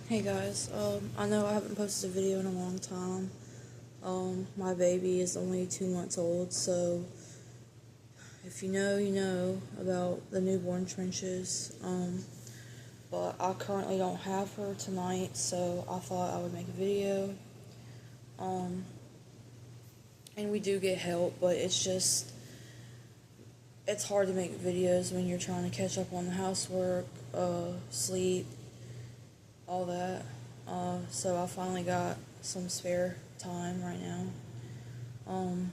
Hey guys, I know I haven't posted a video in a long time. My baby is only 2 months old, so if you know, you know about the newborn trenches. But I currently don't have her tonight, so I thought I would make a video. Um, and we do get help, but it's hard to make videos when you're trying to catch up on the housework, sleep, all that. So I finally got some spare time right now. Um,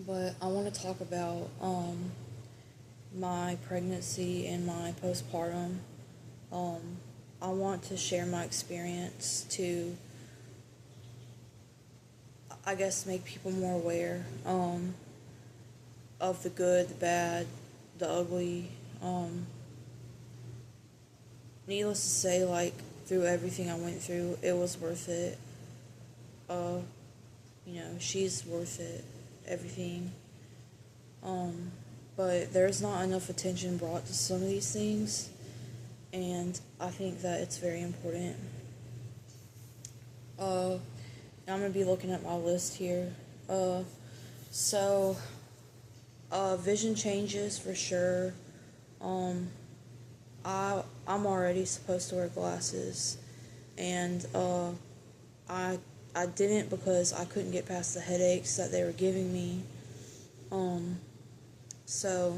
but I want to talk about my pregnancy and my postpartum. Um, I want to share my experience to, I guess, make people more aware of the good, the bad, the ugly. Needless to say, like, through everything I went through, it was worth it. Uh, she's worth it, everything. But there's not enough attention brought to some of these things, and I think that it's very important. I'm gonna be looking at my list here. So, vision changes for sure. I'm already supposed to wear glasses, and I didn't because I couldn't get past the headaches that they were giving me. So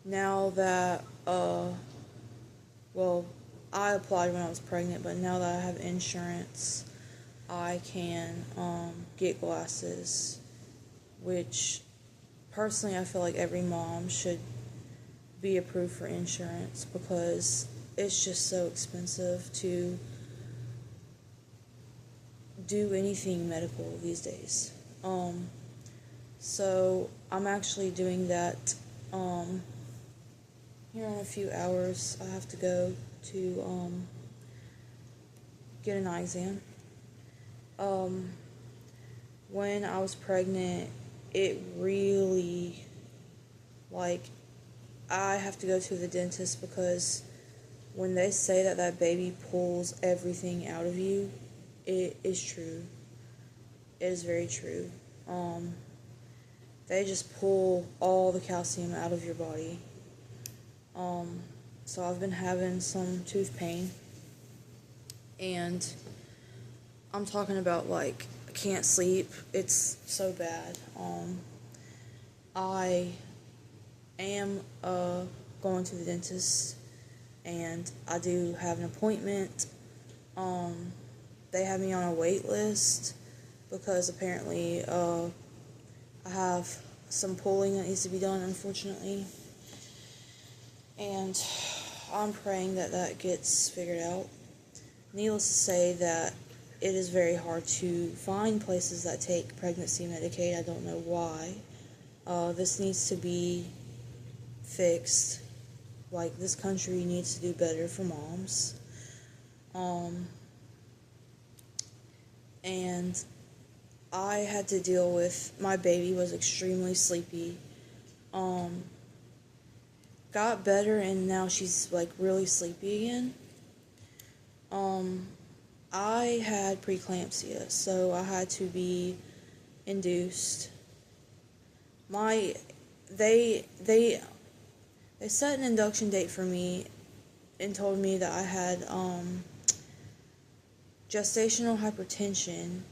now that well, I applied when I was pregnant, but now that I have insurance, I can get glasses, which personally I feel like every mom should be approved for insurance because it's just so expensive to do anything medical these days. So I'm actually doing that here in a few hours. I have to go to get an eye exam. When I was pregnant, it really, like, I have to go to the dentist because when they say that baby pulls everything out of you, it is true. It is very true. They just pull all the calcium out of your body. So I've been having some tooth pain, and I'm talking about, like, I can't sleep. It's so bad. I am going to the dentist, and I do have an appointment. They have me on a wait list because apparently I have some pulling that needs to be done, unfortunately, and I'm praying that gets figured out. Needless to say that it is very hard to find places that take pregnancy Medicaid. I don't know why. This needs to be fixed. Like, this country needs to do better for moms. And I had to deal with, my baby was extremely sleepy. Got better, and now she's, like, really sleepy again. I had preeclampsia, so I had to be induced. They set an induction date for me and told me that I had gestational hypertension,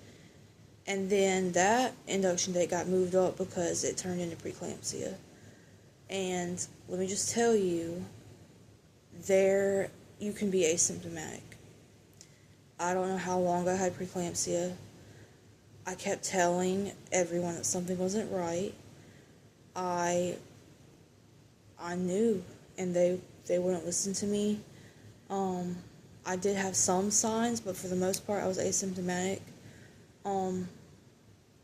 and then that induction date got moved up because it turned into preeclampsia. And let me just tell you, you can be asymptomatic. I don't know how long I had preeclampsia. I kept telling everyone that something wasn't right. I knew, and they wouldn't listen to me. I did have some signs, but for the most part, I was asymptomatic. I'm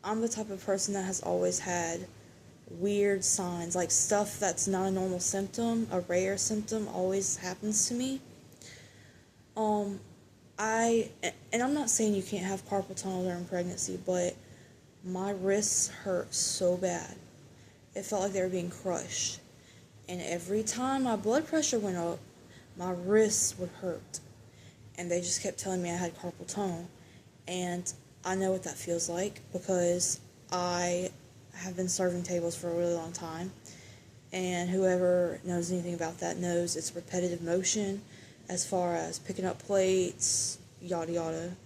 the type of person that has always had weird signs, like stuff that's not a normal symptom, a rare symptom, always happens to me. And I'm not saying you can't have carpal tunnel during pregnancy, but my wrists hurt so bad. It felt like they were being crushed. And every time my blood pressure went up, my wrists would hurt. And they just kept telling me I had carpal tunnel. And I know what that feels like because I have been serving tables for a really long time. And whoever knows anything about that knows it's repetitive motion as far as picking up plates, yada yada.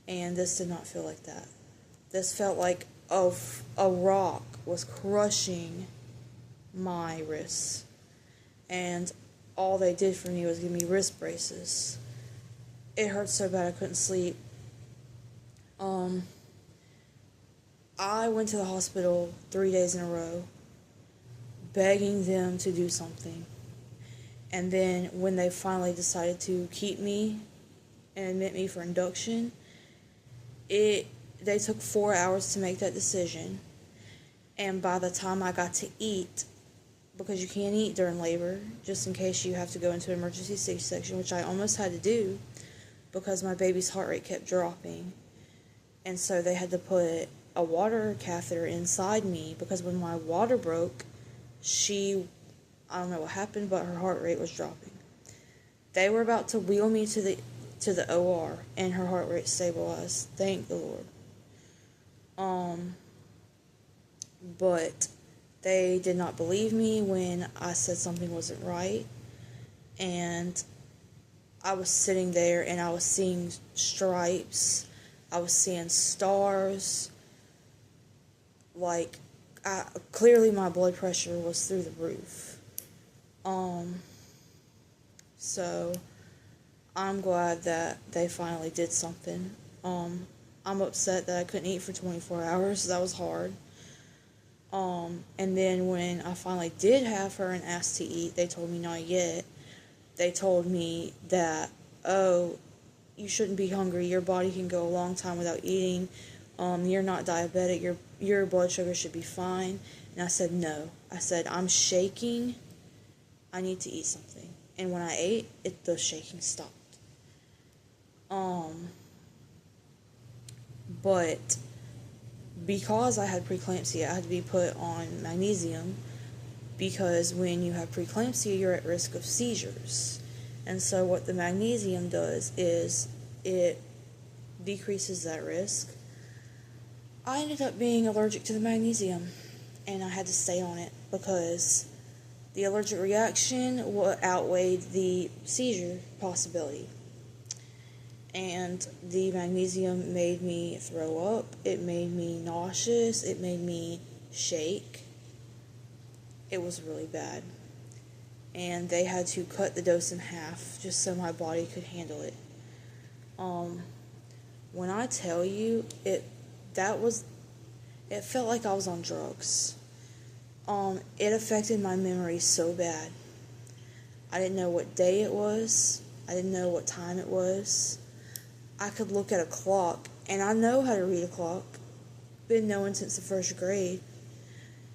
And this did not feel like that. This felt like a rock was crushing my wrists. And all they did for me was give me wrist braces. It hurt so bad I couldn't sleep. I went to the hospital 3 days in a row, begging them to do something. And then when they finally decided to keep me and admit me for induction, they took 4 hours to make that decision. And by the time I got to eat, because you can't eat during labor, just in case you have to go into an emergency C-section, which I almost had to do because my baby's heart rate kept dropping. And so they had to put a water catheter inside me because when my water broke, I don't know what happened, but her heart rate was dropping. They were about to wheel me to the OR, and her heart rate stabilized. Thank the Lord. But they did not believe me when I said something wasn't right, and I was sitting there and I was seeing stripes, I was seeing stars, like, clearly my blood pressure was through the roof. So I'm glad that they finally did something. I'm upset that I couldn't eat for 24 hours. That was hard. And then when I finally did have her and asked to eat, they told me not yet. They told me that, oh, you shouldn't be hungry. Your body can go a long time without eating. You're not diabetic. Your blood sugar should be fine. And I said, no. I said, I'm shaking. I need to eat something. And when I ate, the shaking stopped. But because I had preeclampsia, I had to be put on magnesium because when you have preeclampsia, you're at risk of seizures. And so what the magnesium does is it decreases that risk. I ended up being allergic to the magnesium, and I had to stay on it because the allergic reaction outweighed the seizure possibility. And the magnesium made me throw up, it made me nauseous, it made me shake. It was really bad. And they had to cut the dose in half just so my body could handle it. When I tell you, it felt like I was on drugs. It affected my memory so bad. I didn't know what day it was. I didn't know what time it was. I could look at a clock, and I know how to read a clock. Been knowing since the first grade.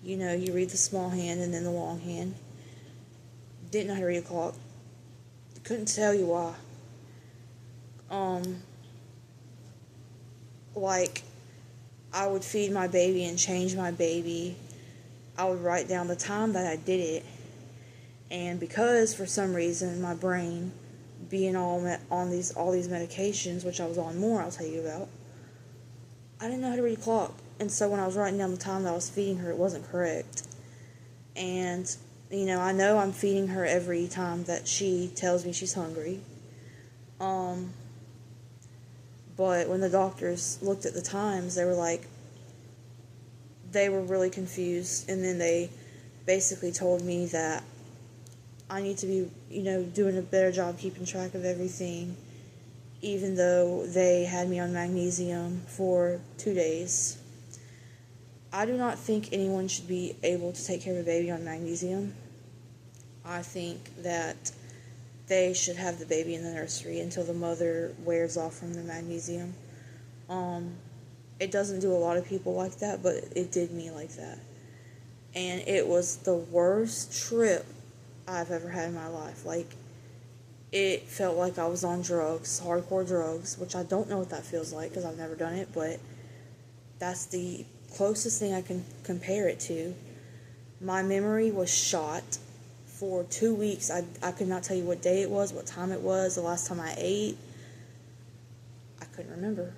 You know, you read the small hand and then the long hand. Didn't know how to read a clock. Couldn't tell you why. Like, I would feed my baby and change my baby. I would write down the time that I did it. And because, for some reason, my brain, being all these medications, which I was on more, I'll tell you about, I didn't know how to read a clock. And so when I was writing down the time that I was feeding her, it wasn't correct. And, you know I'm feeding her every time that she tells me she's hungry. But when the doctors looked at the times, they were really confused. And then they basically told me that I need to be, doing a better job keeping track of everything, even though they had me on magnesium for 2 days. I do not think anyone should be able to take care of a baby on magnesium. I think that they should have the baby in the nursery until the mother wears off from the magnesium. It doesn't do a lot of people like that, but it did me like that. And it was the worst trip I've ever had in my life. Like, it felt like I was on drugs, hardcore drugs, which I don't know what that feels like because I've never done it, but that's the closest thing I can compare it to. My memory was shot for 2 weeks. I could not tell you what day it was, what time it was, the last time I ate. I couldn't remember.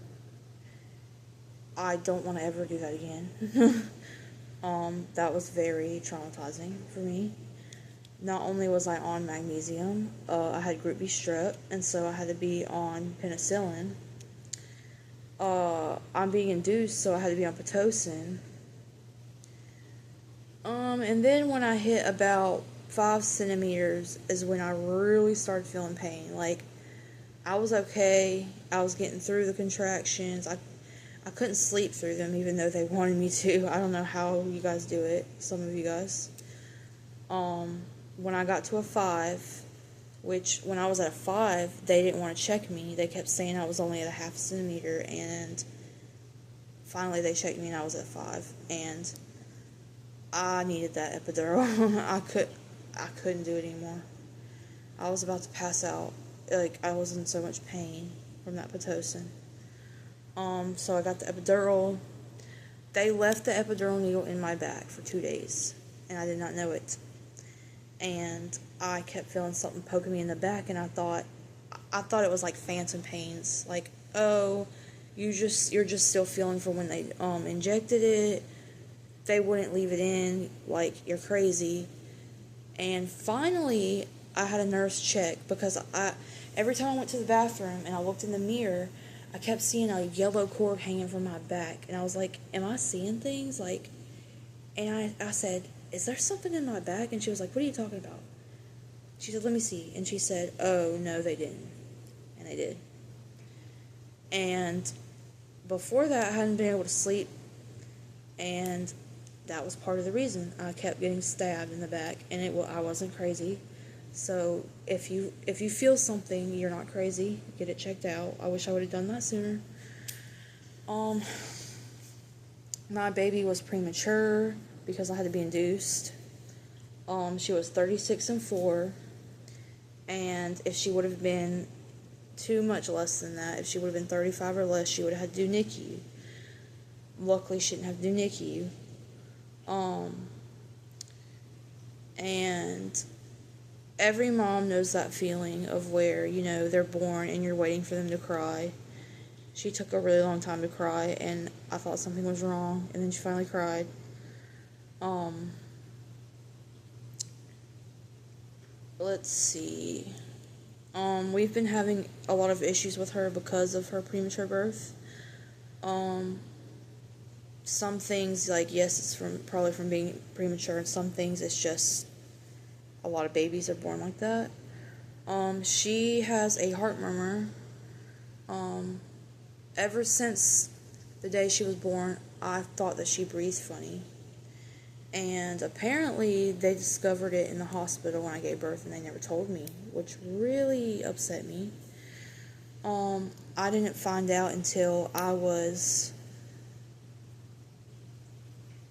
I don't want to ever do that again. That was very traumatizing for me. Not only was I on magnesium, I had group B strep, and so I had to be on penicillin. I'm being induced, so I had to be on Pitocin. And then when I hit about 5 centimeters is when I really started feeling pain. Like, I was okay. I was getting through the contractions. I couldn't sleep through them, even though they wanted me to. I don't know how you guys do it, some of you guys. When I got to a 5, which when I was at a 5, they didn't want to check me. They kept saying I was only at a half centimeter, and finally they checked me and I was at 5, and I needed that epidural. I couldn't do it anymore. I was about to pass out. Like, I was in so much pain from that Pitocin. So I got the epidural. They left the epidural needle in my back for 2 days, and I did not know it. And I kept feeling something poking me in the back, and I thought it was like phantom pains. Like, oh, you're just still feeling from when they injected it. They wouldn't leave it in. Like, you're crazy. And finally, I had a nurse check, because every time I went to the bathroom and I looked in the mirror, I kept seeing a yellow cord hanging from my back, and I was like, am I seeing things? Like, and I said, is there something in my back? And she was like, what are you talking about? She said, let me see. And she said, oh, no, they didn't. And they did. And before that, I hadn't been able to sleep, and that was part of the reason. I kept getting stabbed in the back, and I wasn't crazy. So if you feel something, you're not crazy. Get it checked out. I wish I would have done that sooner. My baby was premature because I had to be induced. She was 36 and 4, and if she would have been too much less than that, if she would have been 35 or less, she would have had to do NICU. Luckily, she didn't have to do NICU. And every mom knows that feeling of where, they're born and you're waiting for them to cry. She took a really long time to cry, and I thought something was wrong, and then she finally cried. Let's see. We've been having a lot of issues with her because of her premature birth. Some things, like, yes, it's probably from being premature, and some things it's just a lot of babies are born like that. She has a heart murmur. Ever since the day she was born, I thought that she breathed funny. And apparently they discovered it in the hospital when I gave birth, and they never told me, which really upset me. I didn't find out until I was,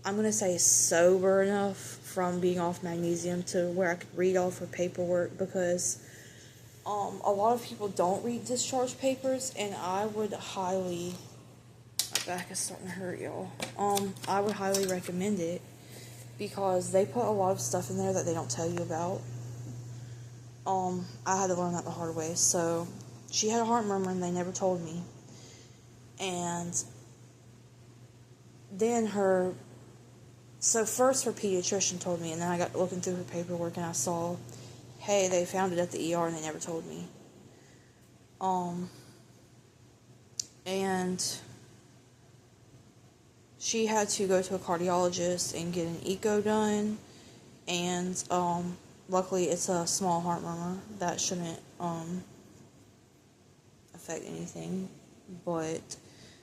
I'm going to say, sober enough from being off magnesium to where I could read off her paperwork, because a lot of people don't read discharge papers, and I would highly, my back is starting to hurt, y'all. I would highly recommend it, because they put a lot of stuff in there that they don't tell you about. I had to learn that the hard way. So she had a heart murmur, and they never told me. And then first her pediatrician told me, and then I got looking through her paperwork, and I saw, hey, they found it at the ER, and they never told me. And she had to go to a cardiologist and get an echo done, and luckily it's a small heart murmur that shouldn't affect anything, but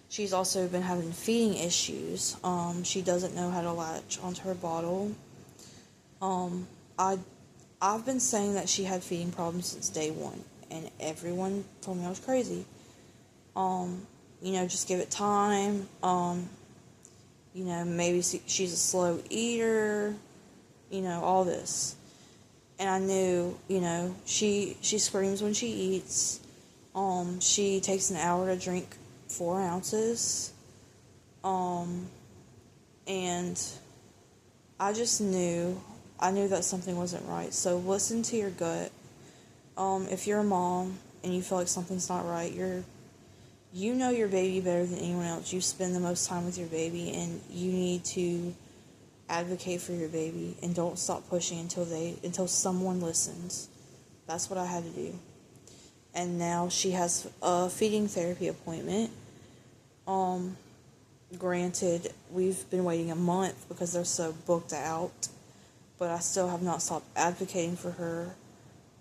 she's also been having feeding issues. She doesn't know how to latch onto her bottle. I've been saying that she had feeding problems since day one, and everyone told me I was crazy. Just give it time. Maybe she's a slow eater, all this. And I knew, she screams when she eats. She takes an hour to drink 4 ounces. And I just knew I knew that something wasn't right. So listen to your gut. If you're a mom and you feel like something's not right, you know your baby better than anyone else. You spend the most time with your baby, and you need to advocate for your baby and don't stop pushing until someone listens. That's what I had to do. And now she has a feeding therapy appointment. Granted, we've been waiting a month because they're so booked out, but I still have not stopped advocating for her.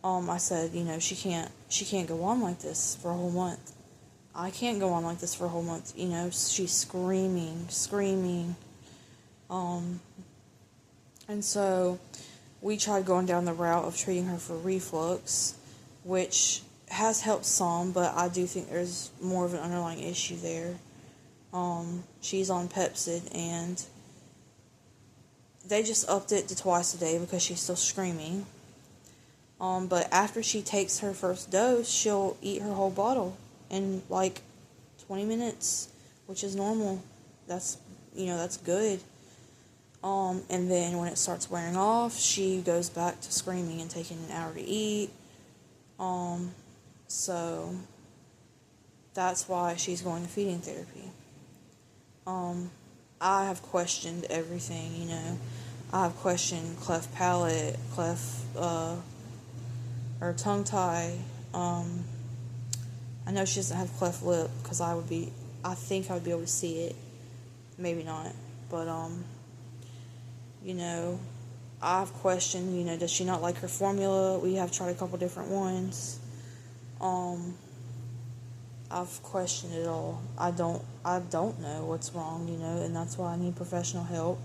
I said, she can't go on like this for a whole month. I can't go on like this for a whole month. She's screaming. And so we tried going down the route of treating her for reflux, which has helped some, but I do think there's more of an underlying issue there. She's on Pepcid, and they just upped it to twice a day because she's still screaming. But after she takes her first dose, she'll eat her whole bottle in like 20 minutes, which is normal. That's good. And then when it starts wearing off, she goes back to screaming and taking an hour to eat. So that's why she's going to feeding therapy. I have questioned everything, I have questioned cleft palate, or tongue tie. I know she doesn't have cleft lip because I think I would be able to see it. Maybe not. But, I've questioned, does she not like her formula? We have tried a couple different ones. I've questioned it all. I don't know what's wrong, and that's why I need professional help.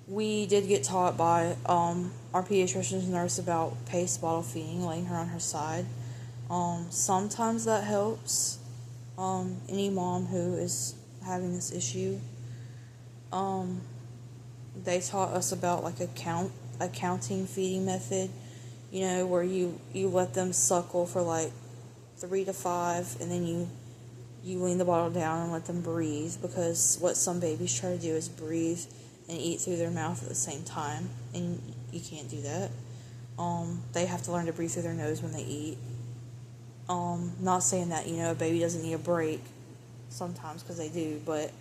We did get taught by our pediatrician's nurse about pace bottle feeding, laying her on her side. Sometimes that helps any mom who is having this issue. They taught us about like a counting feeding method, where you let them suckle for like 3 to 5, and then you lean the bottle down and let them breathe, because what some babies try to do is breathe and eat through their mouth at the same time, and you can't do that. They have to learn to breathe through their nose when they eat. Not saying that, a baby doesn't need a break sometimes, because they do, but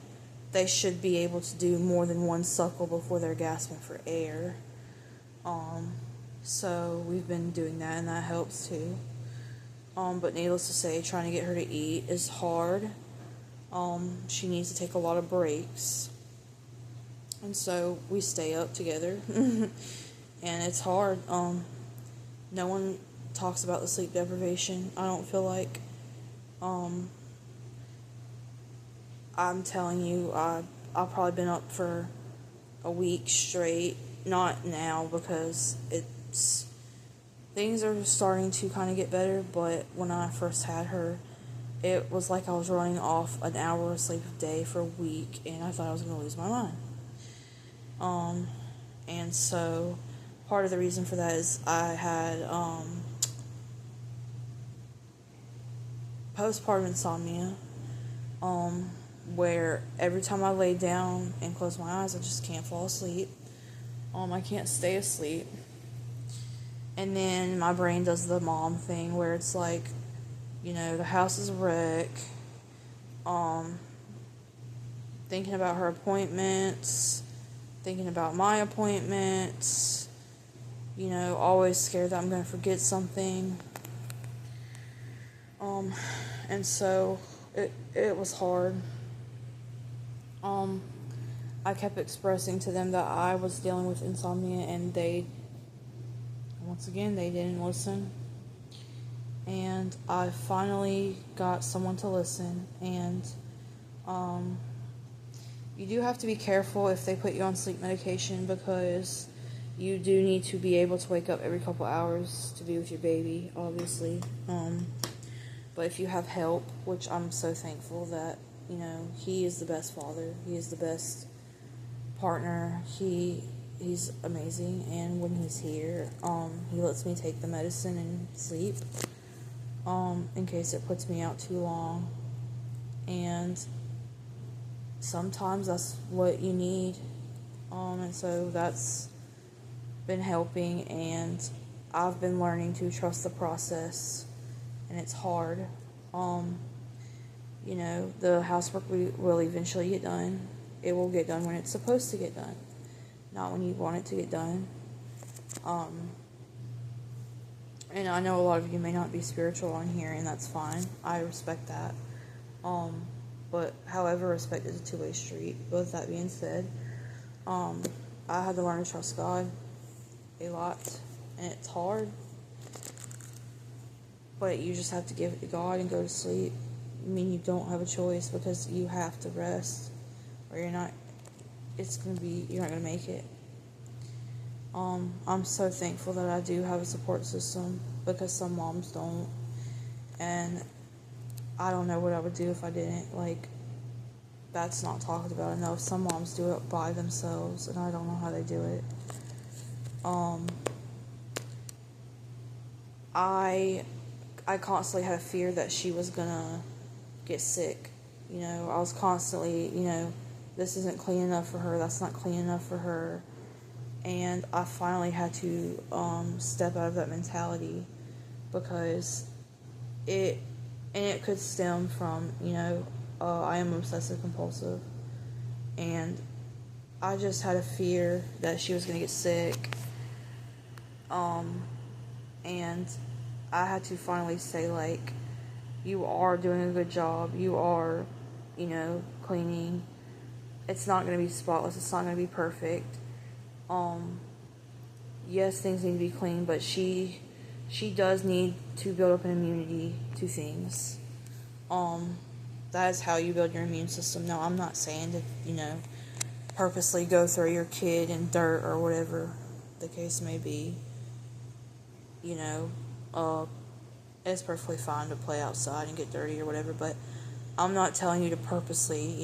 they should be able to do more than one suckle before they're gasping for air. So we've been doing that, and that helps too. But needless to say, trying to get her to eat is hard. She needs to take a lot of breaks. And so we stay up together. And it's hard. No one talks about the sleep deprivation, I don't feel like. I'm telling you, I've probably been up for a week straight. Not now, because things are starting to kind of get better, but when I first had her, it was like I was running off an hour of sleep a day for a week, and I thought I was going to lose my mind. And so part of the reason for that is I had postpartum insomnia, where every time I lay down and close my eyes, I just can't fall asleep. I can't stay asleep. And then my brain does the mom thing where it's like, the house is a wreck. Thinking about her appointments, thinking about my appointments, always scared that I'm going to forget something. And so it was hard. I kept expressing to them that I was dealing with insomnia, and once again, they didn't listen. And I finally got someone to listen, and you do have to be careful if they put you on sleep medication, because you do need to be able to wake up every couple hours to be with your baby, obviously. But if you have help, which I'm so thankful that, he is the best father, he is the best partner, he's amazing, and when he's here, he lets me take the medicine and sleep, in case it puts me out too long, and sometimes that's what you need. And so that's been helping, and I've been learning to trust the process, and it's hard. Um, the housework will eventually get done. It will get done when it's supposed to get done, not when you want it to get done. Um, and I know a lot of you may not be spiritual on here, and that's fine. I respect that. Um, but however, respect is a two-way street. With that being said, I had to learn to trust God a lot, and it's hard. But you just have to give it to God and go to sleep. I mean, you don't have a choice because you have to rest, or you're not gonna make it. I'm so thankful that I do have a support system, because some moms don't, and I don't know what I would do if I didn't. Like, that's not talked about enough. Some moms do it by themselves, and I don't know how they do it. I constantly had a fear that she was gonna get sick. I was constantly, this isn't clean enough for her, that's not clean enough for her. And I finally had to step out of that mentality, because it could stem from, I am obsessive compulsive, and I just had a fear that she was going to get sick, and I had to finally say, like, you are doing a good job, you are, cleaning, it's not going to be spotless, it's not going to be perfect. Yes, things need to be clean, but she does need to build up an immunity to things. That is how you build your immune system. Now, I'm not saying to, purposely go throw your kid in dirt or whatever the case may be. It's perfectly fine to play outside and get dirty or whatever, but I'm not telling you to purposely,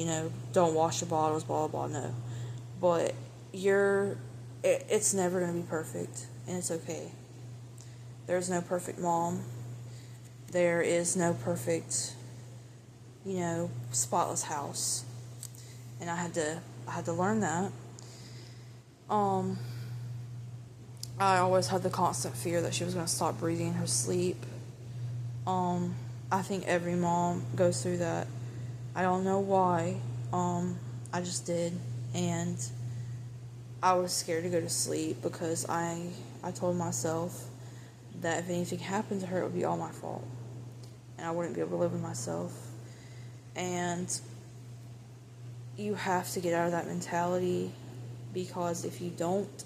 don't wash your bottles, blah, blah, blah, no. But it's never going to be perfect, and it's okay. There's no perfect mom. There is no perfect, spotless house. And I had to learn that. I always had the constant fear that she was going to stop breathing in her sleep. I think every mom goes through that. I don't know why. I just did. And I was scared to go to sleep, because I told myself that if anything happened to her, it would be all my fault, and I wouldn't be able to live with myself. And you have to get out of that mentality, because if you don't,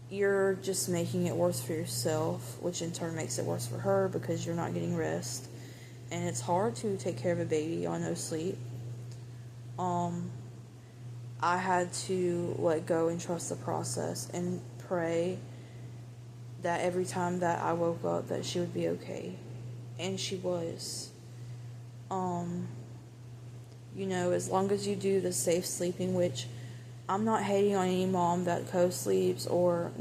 you're just making it worse for yourself, which in turn makes it worse for her, because you're not getting rest. And it's hard to take care of a baby on no sleep. I had to let go and trust the process and pray that every time that I woke up that she would be okay. And she was. As long as you do the safe sleeping, which I'm not hating on any mom that co-sleeps or,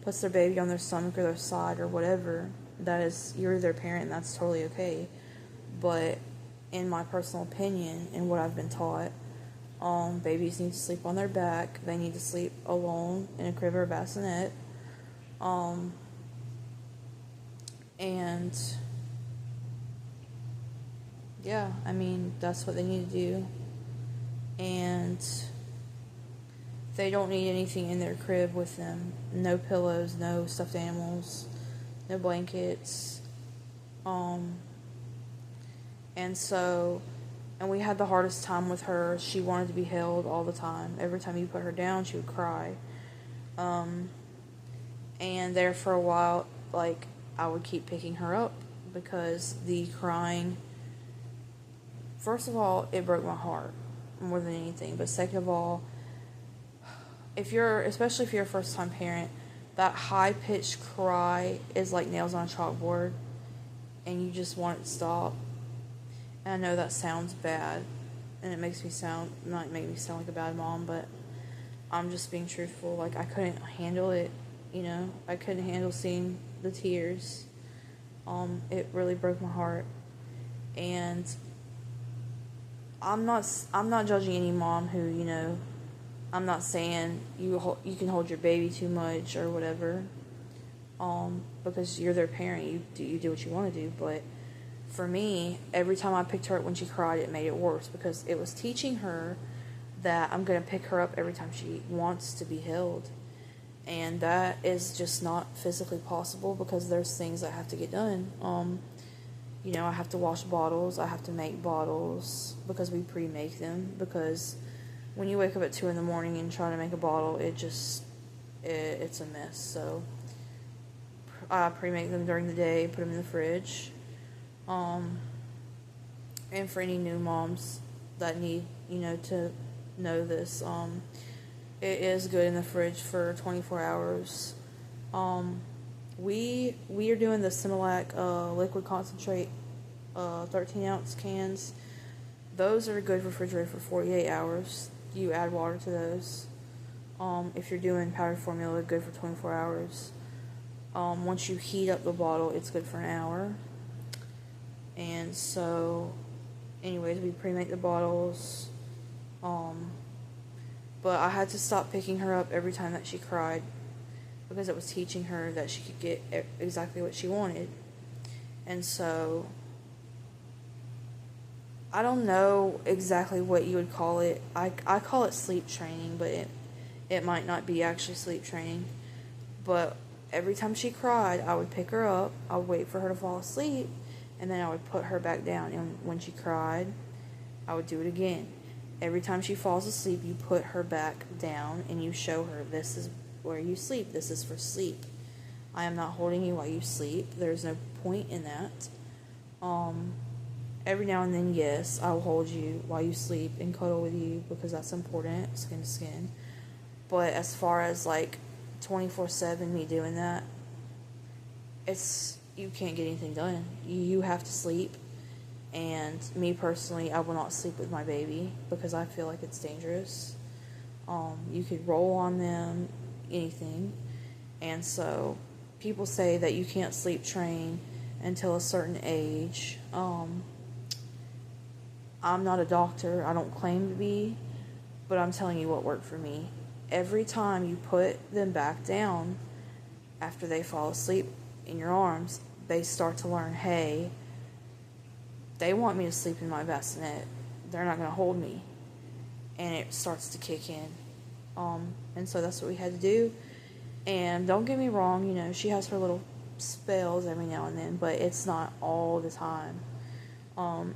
puts their baby on their stomach or their side or whatever. You're their parent, and that's totally okay. But in my personal opinion and what I've been taught, babies need to sleep on their back. They need to sleep alone in a crib or a bassinet. And yeah, that's what they need to do. And they don't need anything in their crib with them. No pillows, no stuffed animals, no blankets. And we had the hardest time with her. She wanted to be held all the time. Every time you put her down, she would cry. And there for a while, I would keep picking her up, because the crying, first of all, it broke my heart more than anything. But second of all, especially if you're a first-time parent, that high-pitched cry is like nails on a chalkboard, and you just want it to stop. And I know that sounds bad, and it might make me sound like a bad mom, but I'm just being truthful. I couldn't handle it, I couldn't handle seeing the tears. It really broke my heart. And I'm not judging any mom who, I'm not saying you can hold your baby too much or whatever, because you're their parent. You do what you want to do. But for me, every time I picked her up when she cried, it made it worse because it was teaching her that I'm going to pick her up every time she wants to be held. And that is just not physically possible because there's things that have to get done. I have to wash bottles. I have to make bottles because we pre-make them. Because when you wake up at 2 in the morning and try to make a bottle, it's a mess. So I pre-make them during the day, put them in the fridge. And for any new moms that need, to know this, it is good in the fridge for 24 hours. We are doing the Similac liquid concentrate 13-ounce cans. Those are good refrigerated for 48 hours. You add water to those. If you're doing powdered formula, good for 24 hours. Once you heat up the bottle, it's good for an hour. And so, anyways, we pre-make the bottles. But I had to stop picking her up every time that she cried because it was teaching her that she could get exactly what she wanted. And so, I don't know exactly what you would call it. I call it sleep training, but it might not be actually sleep training. But every time she cried, I would pick her up, I would wait for her to fall asleep, and then I would put her back down. And when she cried, I would do it again. Every time she falls asleep, you put her back down and you show her, this is where you sleep. This is for sleep. I am not holding you while you sleep. There's no point in that. Every now and then, yes, I will hold you while you sleep and cuddle with you because that's important, skin to skin. But as far as 24/7 me doing that, you can't get anything done. You have to sleep. And me personally, I will not sleep with my baby because I feel like it's dangerous. You could roll on them, anything. And so people say that you can't sleep train until a certain age. I'm not a doctor. I don't claim to be. But I'm telling you what worked for me. Every time you put them back down after they fall asleep in your arms, they start to learn, hey, they want me to sleep in my bassinet. They're not going to hold me. And it starts to kick in. And so that's what we had to do. And don't get me wrong, she has her little spells every now and then, but it's not all the time.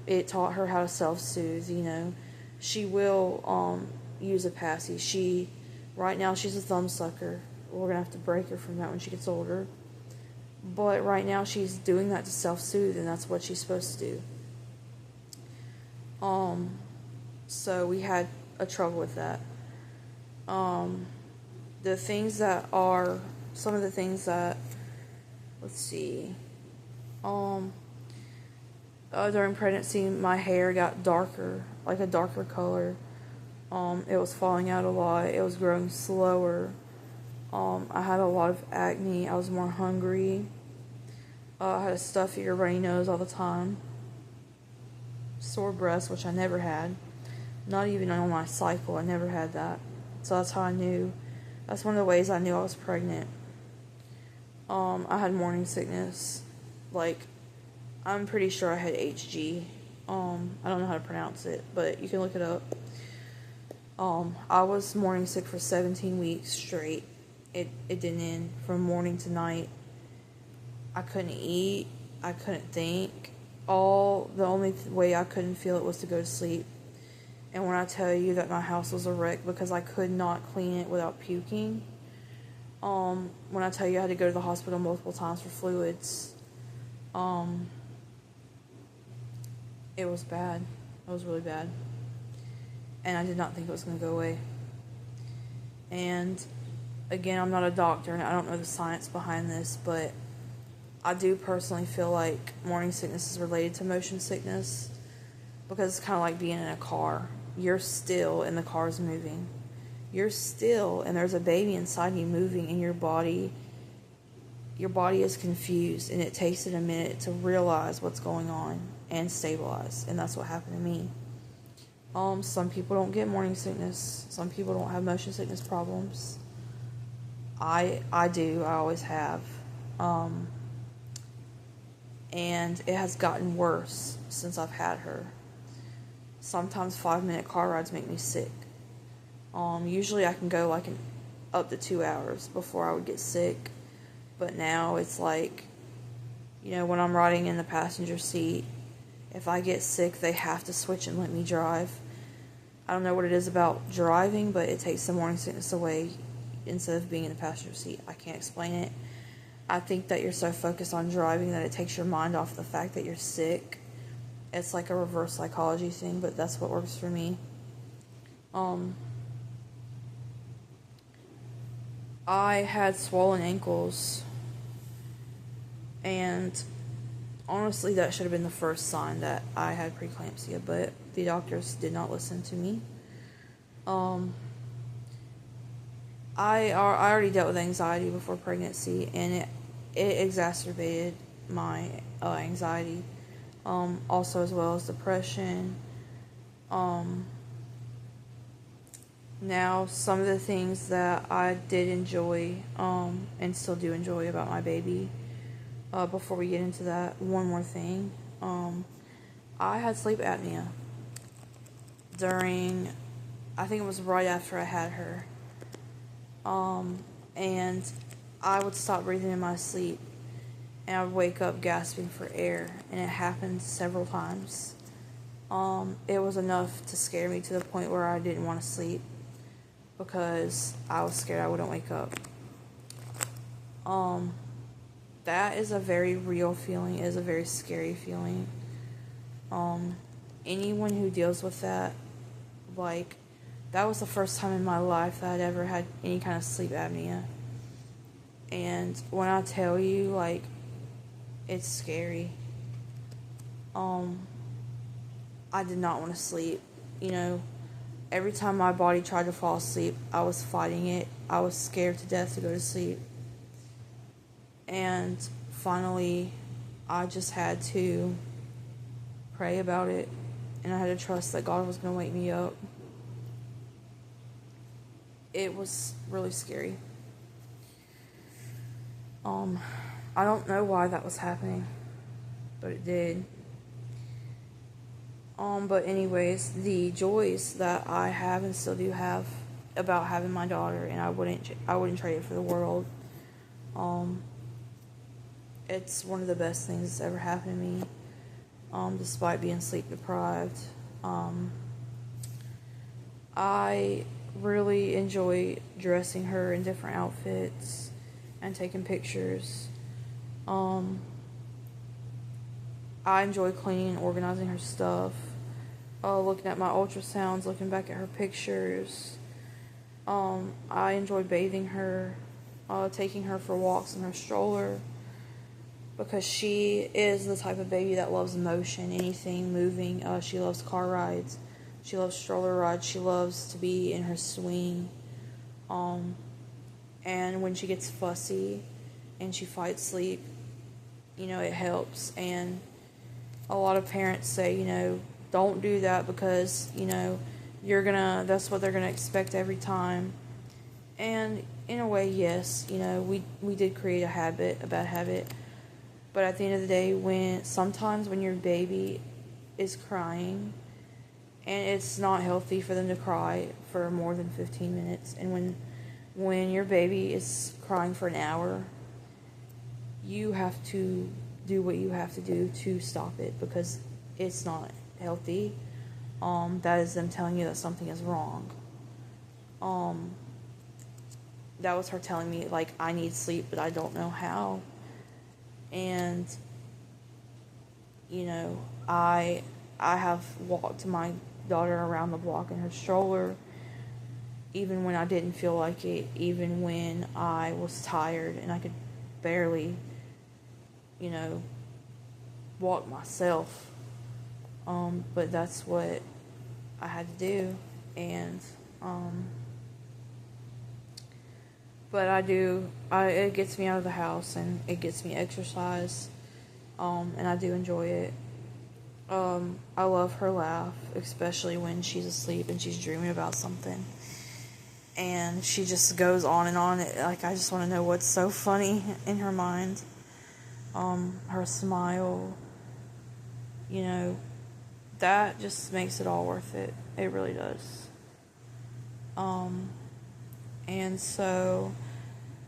It taught her how to self-soothe, She will use a passy. Right now she's a thumb sucker. We're going to have to break her from that when she gets older. But right now she's doing that to self-soothe, and that's what she's supposed to do. So we had a trouble with that. The things that are, some of the things that, let's see, during pregnancy, my hair got darker, like a darker color. It was falling out a lot. It was growing slower. I had a lot of acne. I was more hungry. I had a stuffy or runny nose all the time. Sore breasts, which I never had. Not even on my cycle, I never had that. So that's how I knew. That's one of the ways I knew I was pregnant. I had morning sickness. I'm pretty sure I had HG. I don't know how to pronounce it, but you can look it up. I was morning sick for 17 weeks straight. It didn't end from morning to night. I couldn't eat. I couldn't think. The only way I couldn't feel it was to go to sleep. And when I tell you that my house was a wreck because I could not clean it without puking, when I tell you I had to go to the hospital multiple times for fluids, it was bad. It was really bad. And I did not think it was going to go away. And again, I'm not a doctor and I don't know the science behind this, but I do personally feel like morning sickness is related to motion sickness because it's kind of like being in a car. You're still and the car's moving. You're still and there's a baby inside you moving, and your body is confused, and it takes it a minute to realize what's going on and stabilize. And that's what happened to me. Some people don't get morning sickness. Some people don't have motion sickness problems. I do. I always have. And it has gotten worse since I've had her. Sometimes 5-minute car rides make me sick. Usually I can go like up to 2 hours before I would get sick. But now it's like, when I'm riding in the passenger seat, if I get sick, they have to switch and let me drive. I don't know what it is about driving, but it takes the morning sickness away instead of being in the passenger seat. I can't explain it. I think that you're so focused on driving that it takes your mind off the fact that you're sick. It's like a reverse psychology thing, but that's what works for me. I had swollen ankles, and honestly, that should have been the first sign that I had preeclampsia, but the doctors did not listen to me. I already dealt with anxiety before pregnancy, and it exacerbated my anxiety. Also, as well as depression. Now, some of the things that I did enjoy, and still do enjoy about my baby, before we get into that, one more thing. I had sleep apnea I think it was right after I had her. And I would stop breathing in my sleep, and I would wake up gasping for air, and it happened several times. It was enough to scare me to the point where I didn't want to sleep, because I was scared I wouldn't wake up. That is a very real feeling. It is a very scary feeling. Anyone who deals with that, that was the first time in my life that I'd ever had any kind of sleep apnea. And when I tell you, it's scary. I did not want to sleep. Every time my body tried to fall asleep, I was fighting it. I was scared to death to go to sleep. And finally, I just had to pray about it, and I had to trust that God was going to wake me up. It was really scary. I don't know why that was happening, but it did. But anyways, the joys that I have and still do have about having my daughter, and I wouldn't trade it for the world. It's one of the best things that's ever happened to me, despite being sleep deprived. I really enjoy dressing her in different outfits and taking pictures. I enjoy cleaning and organizing her stuff, looking at my ultrasounds, looking back at her pictures. I enjoy bathing her, taking her for walks in her stroller, because she is the type of baby that loves motion, anything moving. She loves car rides. She loves stroller rides. She loves to be in her swing. And when she gets fussy and she fights sleep, it helps. And a lot of parents say, don't do that because, that's what they're gonna expect every time. And in a way, yes, we did create a bad habit. But at the end of the day, sometimes when your baby is crying, and it's not healthy for them to cry for more than 15 minutes, and when your baby is crying for an hour, you have to do what you have to do to stop it, because it's not healthy. That is them telling you that something is wrong. That was her telling me, I need sleep, but I don't know how. And, I have walked my daughter around the block in her stroller, even when I didn't feel like it, even when I was tired and I could barely, walk myself. But that's what I had to do. And, but it gets me out of the house, and it gets me exercise, and I do enjoy it. I love her laugh, especially when she's asleep and she's dreaming about something. And she just goes on and on. Like, I just want to know what's so funny in her mind. Her smile, you know, that just makes it all worth it. It really does. And so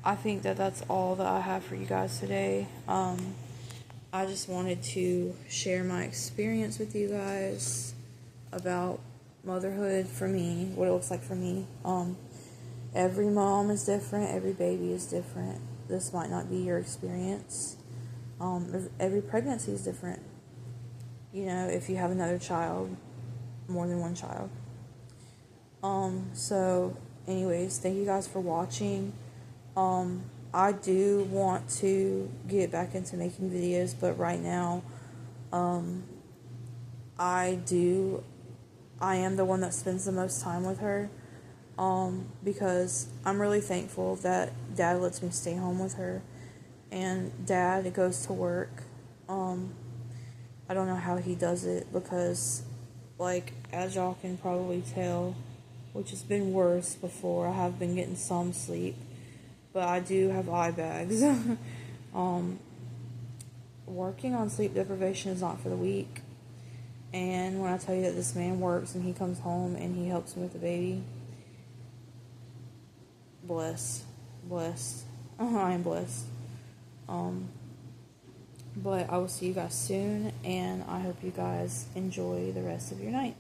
I think that that's all that I have for you guys today. I just wanted to share my experience with you guys about motherhood for me, what it looks like for me. Every mom is different, every baby is different. This might not be your experience. Every pregnancy is different. You know, if you have another child, more than one child. So anyways, thank you guys for watching. I do want to get back into making videos, but right now, I am the one that spends the most time with her, because I'm really thankful that Dad lets me stay home with her, and Dad goes to work. I don't know how he does it, because, like, as y'all can probably tell, which has been worse before, I have been getting some sleep, but I do have eye bags. Working on sleep deprivation is not for the weak, and when I tell you that this man works and he comes home and he helps me with the baby, blessed. I am blessed. But I will see you guys soon, and I hope you guys enjoy the rest of your night.